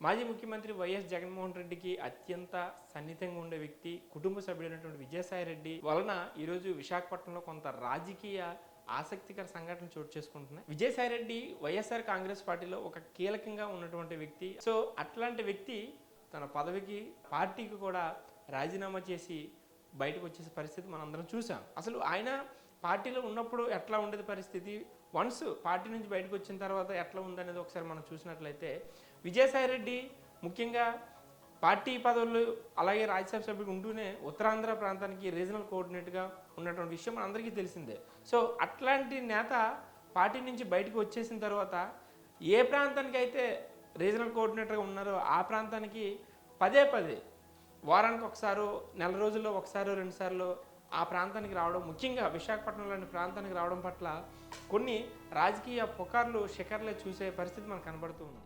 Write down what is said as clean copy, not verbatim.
మాజీ ముఖ్యమంత్రి వైఎస్ జగన్మోహన్ రెడ్డికి అత్యంత సన్నిహితంగా ఉండే వ్యక్తి, కుటుంబ సభ్యుడైనటువంటి విజయసాయి రెడ్డి వలన ఈరోజు విశాఖపట్నంలో కొంత రాజకీయ ఆసక్తికర సంఘటనలు చోటు చేసుకుంటున్నాయి. విజయసాయి రెడ్డి వైఎస్ఆర్ కాంగ్రెస్ పార్టీలో ఒక కీలకంగా ఉన్నటువంటి వ్యక్తి. సో అట్లాంటి వ్యక్తి తన పదవికి, పార్టీకి కూడా రాజీనామా చేసి బయటకు వచ్చేసే పరిస్థితి మనందరం చూసాం. అసలు ఆయన పార్టీలో ఉన్నప్పుడు ఎట్లా ఉండేది పరిస్థితి, వన్స్ పార్టీ నుంచి బయటకు వచ్చిన తర్వాత ఎట్లా ఉందనేది ఒకసారి మనం చూసినట్లయితే, విజయసాయి రెడ్డి ముఖ్యంగా పార్టీ పదవులు అలాగే రాజ్యసభ సభ్యుడు ఉంటూనే ఉత్తరాంధ్ర ప్రాంతానికి రీజనల్ కోఆర్డినేట్గా ఉన్నటువంటి విషయం మనందరికీ తెలిసిందే. సో అట్లాంటి నేత పార్టీ నుంచి బయటకు వచ్చేసిన తర్వాత ఏ ప్రాంతానికి అయితే రీజనల్ కోఆర్డినేటర్గా ఉన్నారో ఆ ప్రాంతానికి పదే పదే వారానికి ఒకసారో, నెల రోజుల్లో ఒకసారో, రెండుసార్లు ఆ ప్రాంతానికి రావడం, ముఖ్యంగా విశాఖపట్నం లాంటి ప్రాంతానికి రావడం పట్ల కొన్ని రాజకీయ పుకార్లు, శిఖర్లే చూసే పరిస్థితి మనకు కనబడుతూ ఉంది.